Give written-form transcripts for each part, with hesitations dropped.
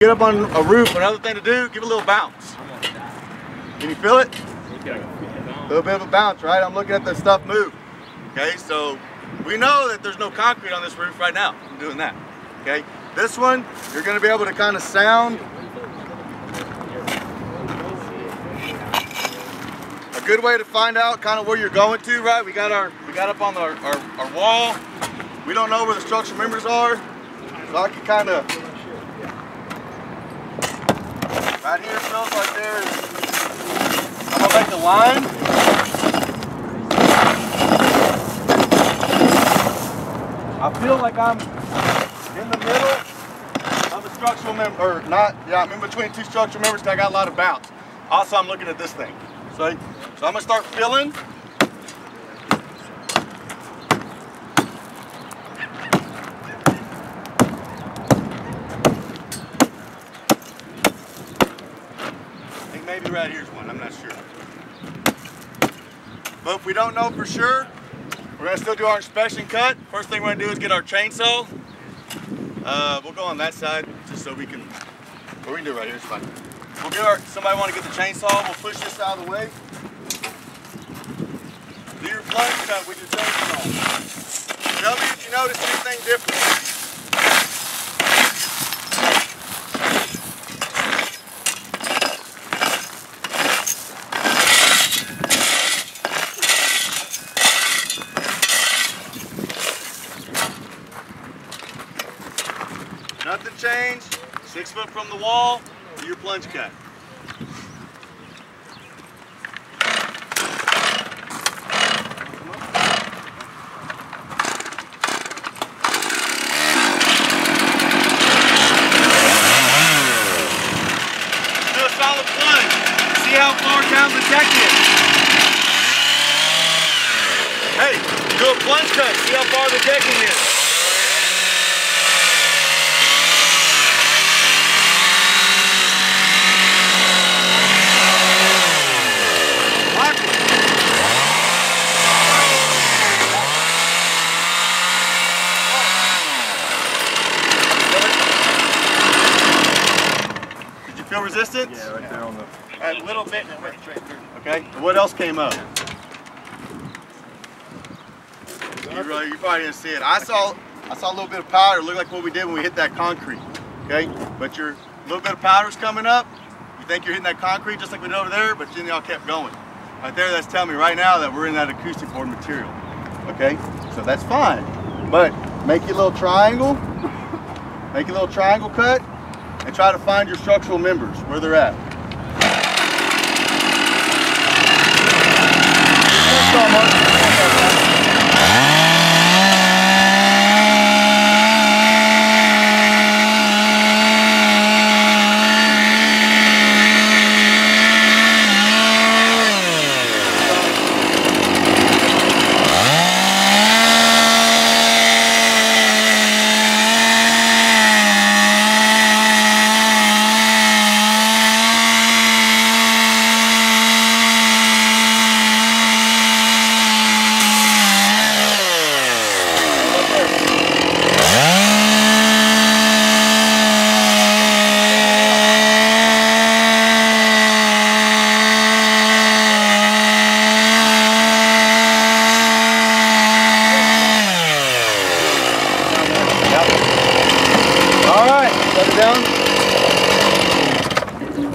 Get up on a roof, another thing to do, give it a little bounce. Can you feel it? A little bit of a bounce, right? I'm looking at the stuff move. Okay, so we know that there's no concrete on this roof right now. I'm doing that. Okay, this one, you're going to be able to kind of sound. A good way to find out kind of where you're going to, right? We got up on our wall. We don't know where the structural members are, so I can kind of. Right here feels like there's, I'm gonna make a line. I feel like I'm in the middle of a structural member, or not, yeah, I'm in between two structural members because I got a lot of bounce. Also, I'm looking at this thing. So I'm gonna start filling. Maybe right here's one, I'm not sure. But if we don't know for sure, we're gonna still do our inspection cut. First thing we're gonna do is get our chainsaw. We'll go on that side just so we can, or we can do it right here, it's fine. We'll get somebody wanna get the chainsaw, we'll push this out of the way. Do your plunge cut with your chainsaw. Tell me if you notice anything different. Nothing changed, 6 foot from the wall, do your plunge cut. Do a solid plunge, see how far down the deck is. Hey, do a plunge cut, see how far the decking is. Feel resistance? Yeah, right there on the. A little bit and it went straight through. Okay. What else came up? You probably didn't see it. I saw a little bit of powder. It looked like what we did when we hit that concrete. Okay. But your little bit of powder's coming up. You think you're hitting that concrete just like we did over there, but then y'all kept going. Right there, that's telling me right now that we're in that acoustic board material. Okay. So that's fine. But make your little triangle. Make your little triangle cut. And try to find your structural members, where they're at.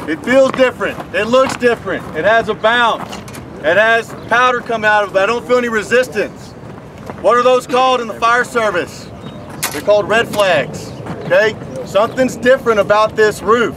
It feels different. It looks different. It has a bounce. It has powder come out of it, but I don't feel any resistance. What are those called in the fire service? They're called red flags. Okay? Something's different about this roof.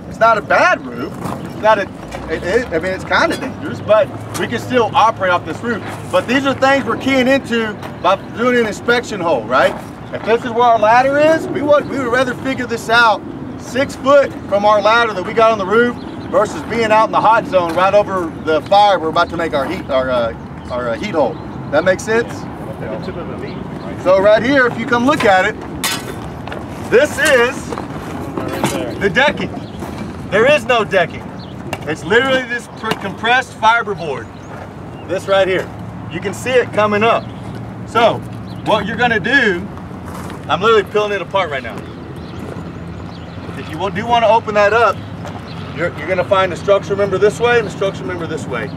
It's not a bad roof. It's not a, I mean, it's kind of dangerous, but we can still operate off this roof. But these are things we're keying into by doing an inspection hole, right? If this is where our ladder is, we would rather figure this out 6 foot from our ladder that we got on the roof versus being out in the hot zone right over the fire we're about to make our heat hole. That makes sense? So right here, if you come look at it, this is the decking. There is no decking. It's literally this compressed fiberboard. This right here. You can see it coming up. So what you're gonna do, I'm literally peeling it apart right now. if you do want to open that up, you're going to find the structural member this way and the structural member this way.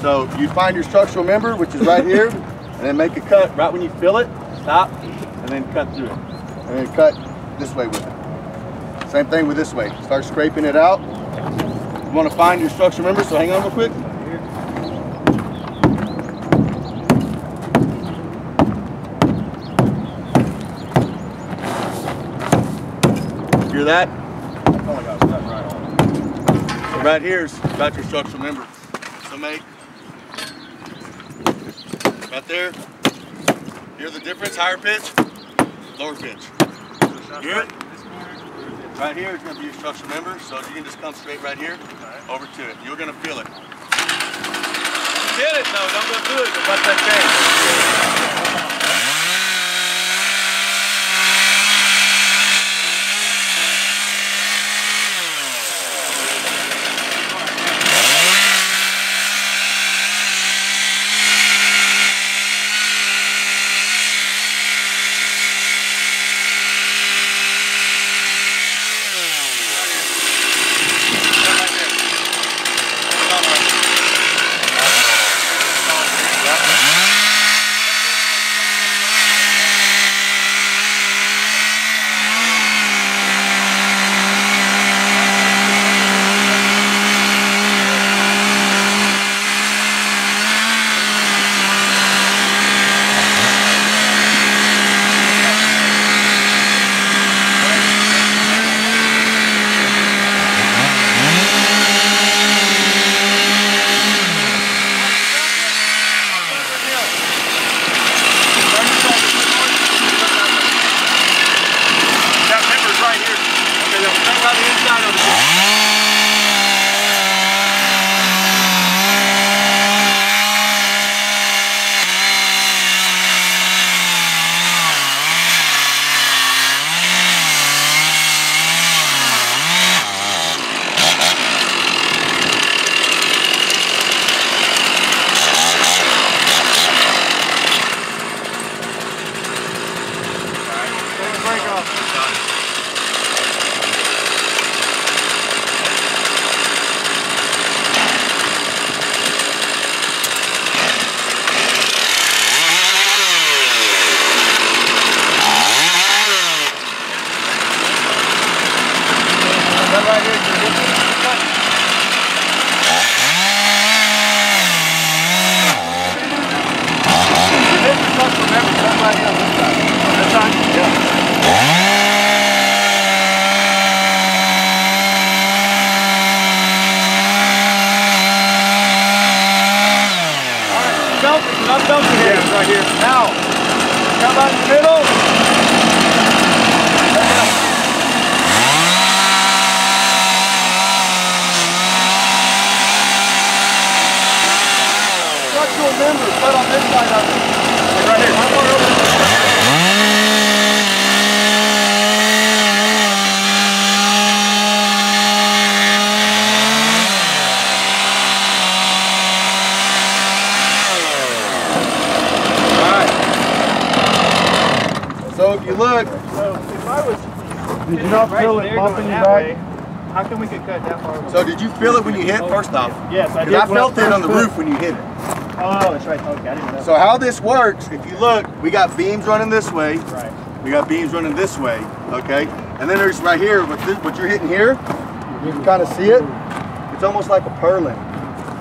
So you find your structural member, which is right here, and then make a cut right when you feel it, stop, and then cut through it. And then cut this way with it. Same thing with this way. Start scraping it out. You want to find your structural member, so hang on real quick. Hear that? Oh my gosh, that's right on. So right here's got your structural member. So make right there. Hear the difference? Higher pitch, lower pitch. Hear it? Right here is going to be your structural member, so you can just come straight right here over to it. You're going to feel it. Hit it? No, don't go through it. Watch that change. Right here. Now, come out in the middle. Structural member, cut on this side of it. Right here. One more over. So if you look, so if I was, did you not feel it bumping you back? How come we could cut that far? So did you feel it when you hit first off? Yes, I did. Because I felt it on the roof when you hit it. Oh, that's right. Okay, I didn't know. So how this works, if you look, we got beams running this way. Right. We got beams running this way, okay? And then there's right here, what you're hitting here, you can kind of see it. It's almost like a purlin,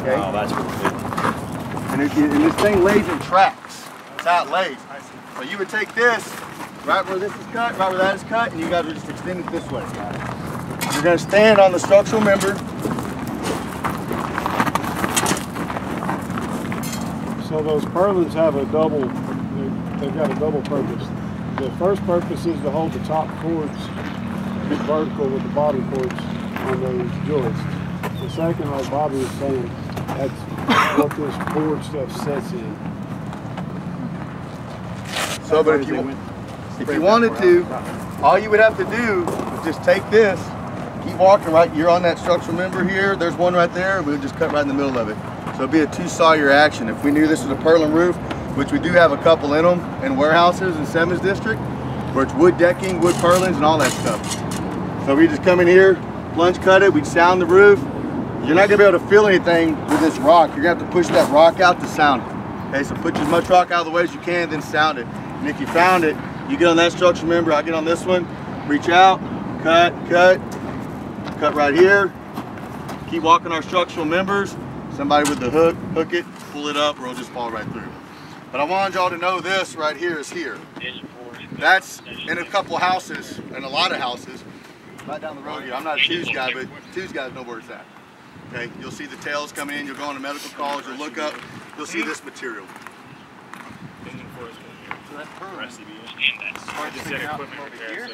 okay? Oh, that's really good. And this thing lays in tracks. That's how it lays. So you would take this, right where this is cut, right where that is cut, and you guys would just extend it this way. You're going to stand on the structural member. So those purlins have a double, they've got a double purpose. The first purpose is to hold the top cords vertical with the bottom cords on those joists. The second, like Bobby was saying, that's what this board stuff sets in. So, but if you wanted to, all you would have to do is just take this, keep walking right, you're on that structural member here, there's one right there, we would just cut right in the middle of it. So it'd be a two-sawyer action. If we knew this was a purlin roof, which we do have a couple in them in warehouses in Simmons District, where it's wood decking, wood purlins, and all that stuff. So we just come in here, plunge cut it, we sound the roof. You're not gonna be able to feel anything with this rock. You're gonna have to push that rock out to sound it. Okay, so put as much rock out of the way as you can, then sound it. And if you found it, you get on that structural member, I get on this one, reach out, cut right here. Keep walking our structural members. Somebody with the hook, hook it, pull it up, or it'll just fall right through. But I wanted y'all to know this right here is here. That's in a couple houses, and a lot of houses, right down the road here. I'm not a Two's guy, but Two's guys know where it's at. Okay, you'll see the tails coming in, you'll go on to medical calls, you'll look up, you'll see this material. So that's her recipe, and that's hard to figure out over here.